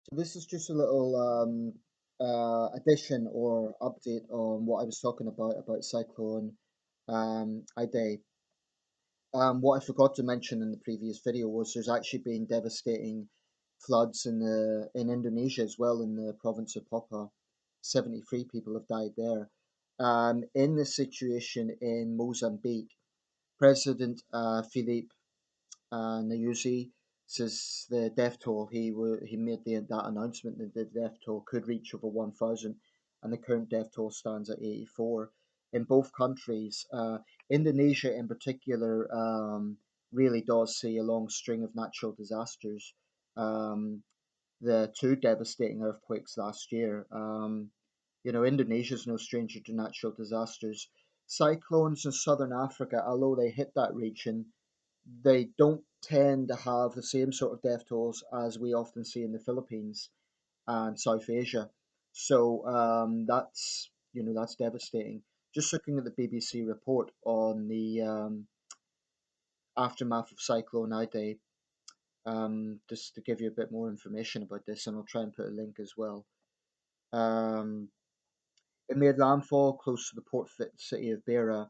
So this is just a little addition or update on what I was talking about Cyclone Idai. What I forgot to mention in the previous video was there's actually been devastating floods in Indonesia as well, in the province of Papua. 73 people have died there. In the situation in Mozambique, President Philippe Nyusi says the death toll, he made that announcement that the death toll could reach over 1,000, and the current death toll stands at 84. In both countries, Indonesia in particular really does see a long string of natural disasters. Um, the two devastating earthquakes last year. Indonesia is no stranger to natural disasters. Cyclones in southern Africa, although they hit that region, they don't tend to have the same sort of death tolls as we often see in the Philippines and South Asia. So that's devastating. Just looking at the BBC report on the aftermath of Cyclone Idai, just to give you a bit more information about this, and I'll try and put a link as well. Um, it made landfall close to the port city of Beira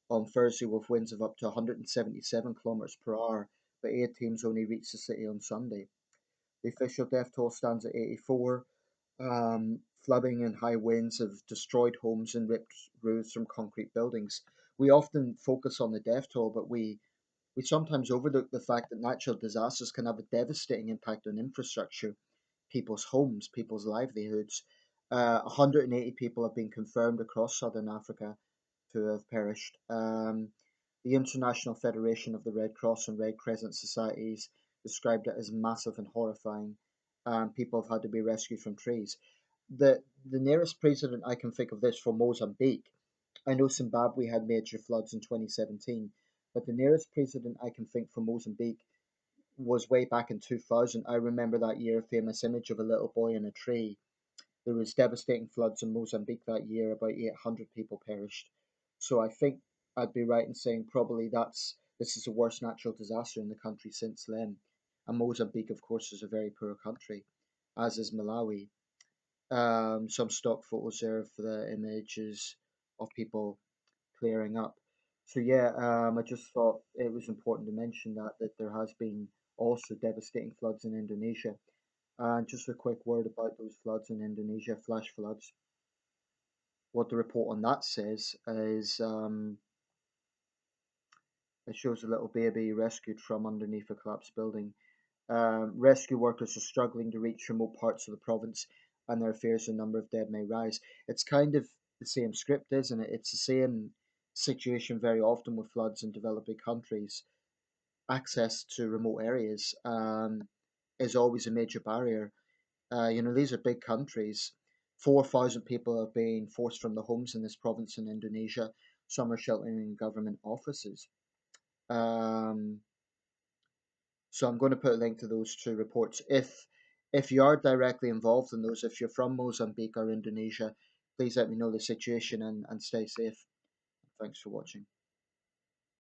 on Thursday with winds of up to 177 kilometers per hour, but aid teams only reached the city on Sunday. The official death toll stands at 84. Flooding and high winds have destroyed homes and ripped roofs from concrete buildings. We often focus on the death toll, but we sometimes overlook the fact that natural disasters can have a devastating impact on infrastructure, people's homes, people's livelihoods. 180 people have been confirmed across southern Africa to have perished. The International Federation of the Red Cross and Red Crescent Societies described it as massive and horrifying. People have had to be rescued from trees. The nearest precedent I can think of this for Mozambique. I know Zimbabwe had major floods in 2017, but the nearest precedent I can think for Mozambique was way back in 2000. I remember that year, famous image of a little boy in a tree. There was devastating floods in Mozambique that year. About 800 people perished. So I think I'd be right in saying probably this is the worst natural disaster in the country since then. And Mozambique, of course, is a very poor country, as is Malawi. Some stock photos there for the images of people clearing up. So yeah, I just thought it was important to mention that there has been also devastating floods in Indonesia. And just a quick word about those floods in Indonesia, flash floods. What the report on that says is it shows a little baby rescued from underneath a collapsed building. Rescue workers are struggling to reach remote parts of the province, and there are fears the number of dead may rise. It's kind of the same script, isn't it? It's the same situation very often with floods in developing countries. Access to remote areas is always a major barrier. These are big countries. 4,000 people are being forced from their homes in this province in Indonesia. Some are sheltering in government offices. Um, so I'm going to put a link to those two reports. If you are directly involved in those, if you're from Mozambique or Indonesia, please let me know the situation and stay safe. Thanks for watching.